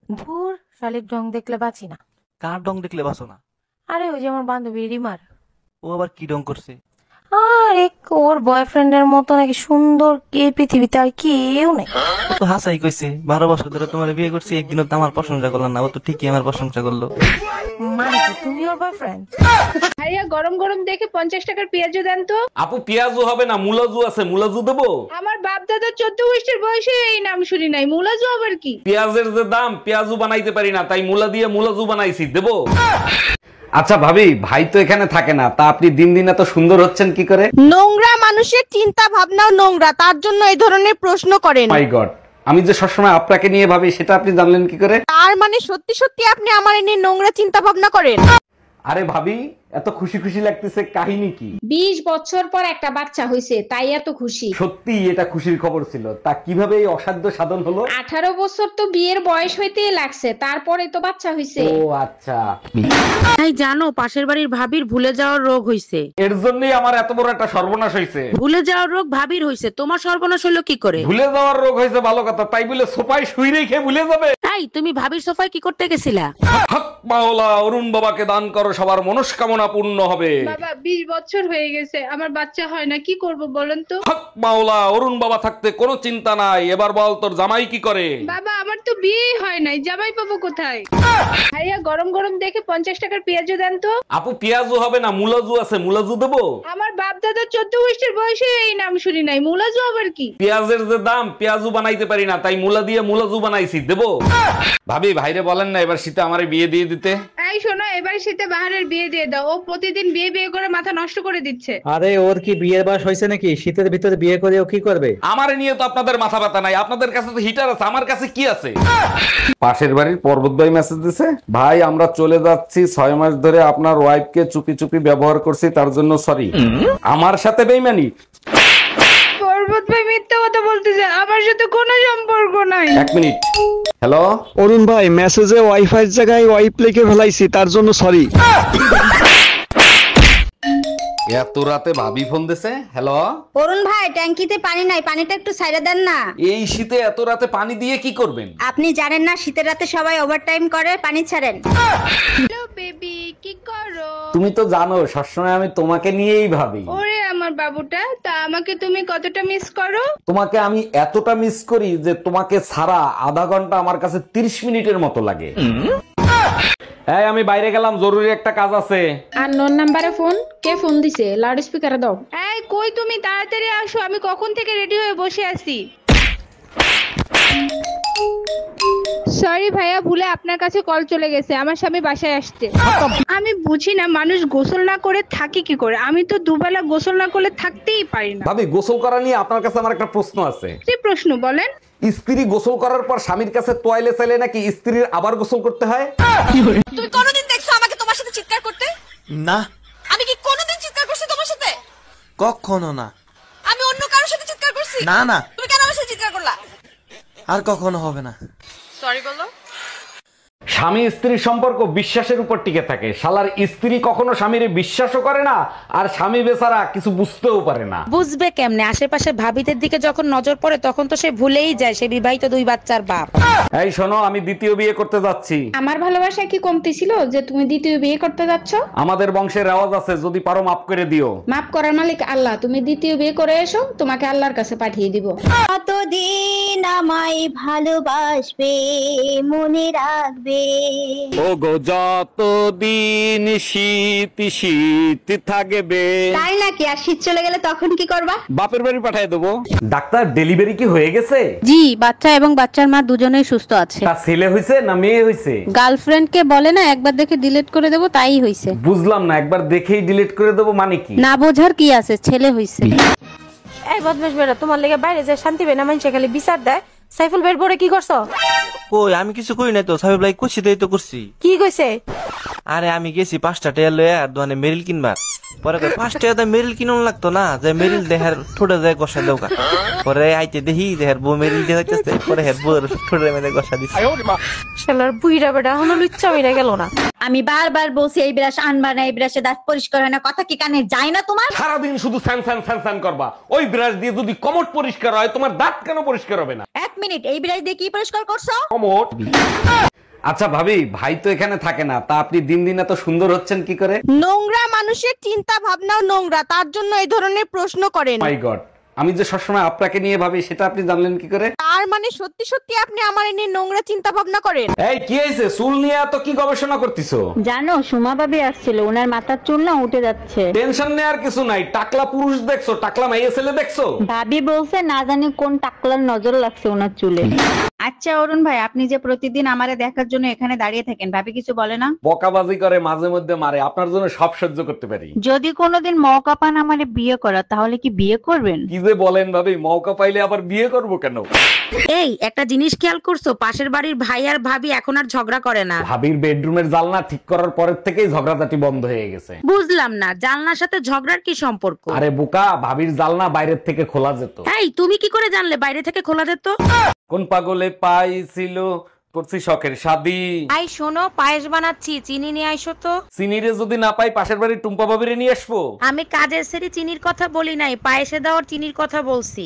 ধুর, শালিক ঢং দেখলে বাঁচি না। কার ডং দেখলে বাসো না? আরে ওই যে আমার বান্ধবী রিমার। ও আবার কি ডং করছে? আরে ওর বয়ফ্রেন্ডের মতো নাকি সুন্দর কে পৃথিবীতে আর কেউ নেই। ও তো হাসাই কইছে 12 বছর ধরে তোমার বিয়ে করছি, একদিনও তো আমার প্রশংসা করলো না। ও তো ঠিকই আমার প্রশংসা করলো। মানে কি তুমি ওর বয়ফ্রেন্ড? ভাইয়া গরম গরম দেখে 50 টাকার পেঁয়াজু দেন তো। আপু পেঁয়াজু হবে না, মুলাজু আছে, মুলাজু দেবো? আমার বাপ দাদা 14 বছর বয়সে এই নাম শুনি নাই, মুলাজু আবার কি? পেঁয়াজের যে দাম, পেঁয়াজু বানাইতে পারি না, তাই মুলা দিয়ে মুলাজু বানাইছি, দেবো? আচ্ছা ভাবি, ভাই তো এখানে থাকে না, তা আপনি দিন দিন এত সুন্দর হচ্ছেন কি করে? নোংরা মানুষের চিন্তা ভাবনাও নোংরা, তার জন্য এই ধরনের প্রশ্ন করেন। মাই গড, আমি যে সবসময় আপনাকে নিয়ে ভাবি সেটা আপনি জানলেন কি করে? তার মানে সত্যি সত্যি আপনি আমার নিয়ে নোংরা চিন্তা ভাবনা করেন? আরে ভাবি, এত খুশি খুশি লাগতেছে, কাহিনী কি? 20 বছর পর একটা বাচ্চা হইছে, তাই এত খুশি। সত্যি এটা খুশির খবর ছিল। তা কিভাবে এই অসাধ্য সাধন হলো? 18 বছর তো বিয়ের বয়স হইতেই লাগছে, তারপরে তো বাচ্চা হইছে। ও আচ্ছা। তাই জানো, পাশের বাড়ির ভাবির ভুলে যাওয়ার রোগ হইছে। এর জন্যই আমার এত বড় একটা সর্বনাশ হয়েছে। ভুলে যাওয়ার রোগ ভাবির হইছে, তোমার সর্বনাশ হলো কি করে? ভুলে যাওয়ার রোগ হয়েছে ভালো কথা, তাই বলে সোফায় শুই রেখে ভুলে যাবে? তাই তুমি ভাবির সোফায় কি করতে গেছিলা? হক মাওলা, অরুণ বাবাকে দান করো, সবার মনস্কামনা পূর্ণ হবে। বাবা 20 বছর হয়ে গেছে, আমার বাচ্চা হয় না, কি করব বলেন তো? হক মাওলা, অরুণ বাবা থাকতে কোনো চিন্তা নাই। এবার বল, তোর জামাই কি করে? বাবা আমার তো বিয়ে হয় নাই, জামাই পাবো কোথায়? ভাইয়া গরম গরম দেখে 50 টাকার পেঁয়াজু দেন তো। আপু পেঁয়াজু হবে না, মুলাজু আছে, মুলাজু দেবো? আমার বাপ দাদা 14 বছর বয়সে এই নাম শুনি নাই, মুলাজু আবার কি? পেঁয়াজের যে দাম, পেঁয়াজু বানাইতে পারি না, তাই মুলা দিয়ে মুলাজু বানাইছি, দেবো? ভাবি, ভাইরে বলেন না এবার শীতে আমারে বিয়ে দিয়ে দিতে। এই শোনো, এবার শীতে বাহারের বিয়ে দিয়ে দাও, ও প্রতিদিন বিয়ে বিয়ে করে মাথা নষ্ট করে দিচ্ছে। আরে ওর কি বিয়ের বয়স হয়েছে নাকি? শীতের ভিতরে বিয়ে করে ও কি করবে? আমারে নিয়ে তো আপনাদের মাথা ব্যথা নাই, আপনাদের কাছে তো হিটার আছে, আমার কাছে কি আছে? পাশের বাড়ির পর্বত ভাই মেসেজ দিছে, ভাই আমরা চলে যাচ্ছি, 6 মাস ধরে আপনার ওয়াইফকে চুপি চুপি ব্যবহার করছি, তার জন্য সরি। আমার সাথে বেইমানি? পর্বত ভাই মিথ্যা কথা বলতেছে, আমার সাথে কোনো সম্পর্ক নাই। 1 মিনিট। হ্যালো অরুণ ভাই, মেসেজে ওয়াইফাই জায়গায় ওয়াইপ লিখে ফেলাইছি, তার জন্য সরি। এত রাতে ভাবি ফোন দিছে। হ্যালো অরুণ ভাই, ট্যাঙ্কিতে পানি নাই, পানিটা একটু ছাইড়া দেন না। এই শীতে এত রাতে পানি দিয়ে কি করবেন? আপনি জানেন না শীতের রাতে সবাই ওভারটাইম করে, পানি ছাড়েন। হ্যালো বেবি, কি করো? তুমি তো জানো সবসময় আমি তোমাকে নিয়েই ভাবি। ওরে আমার বাবুটা, তা আমাকে তুমি কতটা মিস করো? তোমাকে আমি এতটা মিস করি যে তোমাকে ছাড়া আধা ঘন্টা আমার কাছে 30 মিনিটের মতো লাগে। এই আমি বাইরে গেলাম, জরুরি একটা কাজ আছে। আর নোন নাম্বারে ফোন, কে ফোন দিছে? লাউড স্পিকারে দাও। এই কই তুমি, তাড়াতাড়ি আসো, আমি কখন থেকে রেডি হয়ে বসে আছি। সরি ভাইয়া, ভুলে আপনার কাছে কল চলে গেছে, আমার স্বামী বাসায় আসছে। আমি বুঝি না মানুষ গোসল না করে থাকে কি করে, আমি তো দুবেলা গোসল না করলে থাকতেই পারি না। ভাবি, গোসল করা নিয়ে আপনার কাছে আমার একটা প্রশ্ন আছে। কি প্রশ্ন বলেন? স্ত্রী গোসল করার পর স্বামীর কাছে তোয়ালে চাইলে নাকি স্ত্রীর আবার গোসল করতে হয়? তুমি কোনোদিন দেখছো আমাকে তোমার সাথে চিৎকার করতে? না, আমি কি কোনোদিন চিৎকার করছি তোমার সাথে? কখনো না। আমি অন্য কারোর সাথে চিৎকার করছি? না না, তুমি কেন আমার সাথে চিৎকার করলা? আর কখনো হবে না। সরি বলো। স্বামী স্ত্রীর সম্পর্ক বিশ্বাসের উপর টিকে থাকে। শালার স্ত্রী কখনো স্বামীরে বিশ্বাসও করে না, আর স্বামী বেচারা কিছু বুঝতেও পারে না। বুঝবে কেমনে? আশেপাশে ভাবিদের দিকে যখন নজর পড়ে তখন তো সে ভুলেই যায় সে বিবাহিত 2 বাচ্চার বাপ। এই শোনো, আমি দ্বিতীয় বিয়ে করতে যাচ্ছি। আমার ভালোবাসা কি কমতি ছিল যে তুমি দ্বিতীয় বিয়ে করতে যাচ্ছ? আমাদের বংশের রেওয়াজ আছে, যদি পারো মাফ করে দিও। মাফ করার মালিক আল্লাহ, তুমি দ্বিতীয় বিয়ে করে এসো, তোমাকে আল্লাহর কাছে পাঠিয়ে দিব। কতদিন আমায় ভালোবাসবে, মনে রাখবে। ও গো, যতদিন শীত শীত থাকবে। তাই নাকি? আর শীত চলে গেলে তখন কি করবা? বাপের বাড়ি পাঠিয়ে দেবো। ডাক্তার, ডেলিভারি কি হয়ে গেছে? জি, বাচ্চা এবং বাচ্চার মা দুজনেই সুস্থ আছে। তা ছেলে হইছে না মেয়ে হইছে? গার্লফ্রেন্ডকে বলে না একবার দেখে ডিলিট করে দেবো, তাই হইছে। বুঝলাম না, একবার দেখেই ডিলিট করে দেবো মানে কি? না বোঝার কি আছে, ছেলে হইছে। এই বদমাশ বেড়া, তোমার লেগে বাইরে যায় শান্তি পেয়ে না, মানুষে খালি বিচার দেয়। সাইফুল বের পরে কি করছো? কই, আমি কিছু করি নাই তো। সাহেব লাই কুছি দেই তো করছি। কি কইছে? আরে আমি গেছি 5টা টাকা লয়ে দোকানে মেরিল কিনবার। পরে কই 5 টাকা দিয়ে মেরিল কিনুন লাগতো না, যে মেরিল দেহার ঠোঁটে যায় গসা দেওকা। পরে আইতে দেখি দেহার বউ মেরিল দিয়ে যাইতেছে, পরে হের বউর ঠোঁটে মেরে গসা দিছে। শালার বুইড়া বেটা, হলো লুচ্চা মিরা গেল না। আমি বারবার বলছি এই ব্রাশ আনবা না, এই ব্রাশে দাঁত পরিষ্কার হয় না, কথা কি কানে যায় না তোমার? সারাদিন শুধু স্যান স্যান স্যান স্যান করবা। ওই ব্রাশ দিয়ে যদি কমট পরিষ্কার হয়, তোমার দাঁত কেন পরিষ্কার হবে না? 1 মিনিট, এই ব্রাশ দিয়ে কি পরিষ্কার করছো? কমট। আচ্ছা ভাবি, ভাই তো এখানে থাকে না, তা আপনি দিন দিন এত সুন্দর হচ্ছেন কি করে? নোংরা মানুষের চিন্তা ভাবনাও নোংরা, তার জন্য এই ধরনের প্রশ্ন করেন। মাই গড, আমি যে সবসময় আপনাকে নিয়ে ভাবি সেটা আপনি জানলেন কি করে? তার মানে সত্যি সত্যি আপনি আমার নিয়ে নোংরা চিন্তা ভাবনা করেন? এই কি হয়েছে, চুল নিয়ে এত কি গবেষণা করতেছো? জানো সুমা ভাবি আসছিল, ওনার মাথার চুল না উঠে যাচ্ছে। টেনশন নেওয়ার কিছু নাই, টাকলা পুরুষ দেখছো, টাকলা মাইয়া ছেলে দেখছো? ভাবি বলছে না জানি কোন টাকলার নজর লাগছে ওনার চুলে। আচ্ছা অরুণ ভাই, আপনি যে প্রতিদিন আমারে দেখার জন্য এখানে দাঁড়িয়ে থাকেন, ভাবি কিছু বলে না? বকাবাজি করে, মাঝে মধ্যে মারে, আপনার জন্য সব সহ্য করতে পারি। যদি কোনোদিন মৌকা পান আমারে বিয়ে করা, তাহলে কি বিয়ে করবেন? কি যে বলেন ভাবি, মৌকা পাইলে আবার বিয়ে করব কেন? এই একটা জিনিস খেয়াল করছো, পাশের বাড়ির ভাই আর ভাবি এখন আর ঝগড়া করে না। ভাবির বেডরুমের জানলা ঠিক করার পরের থেকেই ঝগড়াঝাটি বন্ধ হয়ে গেছে। বুঝলাম না, জানলার সাথে ঝগড়ার কি সম্পর্ক? আরে বোকা, ভাবির জানলা বাইরের থেকে খোলা যেত। এই তুমি কি করে জানলে বাইরে থেকে খোলা যেত? কোন পাগলে পাইছিল করছি শখের শাদি। আই শোনো, পায়েস বানাচ্ছি, চিনি নিয়ে আইসো তো। চিনিরে যদি না পাই পাশের বাড়ির টুম্পা ভাবিরে নিয়ে আসবো। আমি কাজের সেরে চিনির কথা বলি নাই, পায়েসে দেওয়ার চিনির কথা বলছি।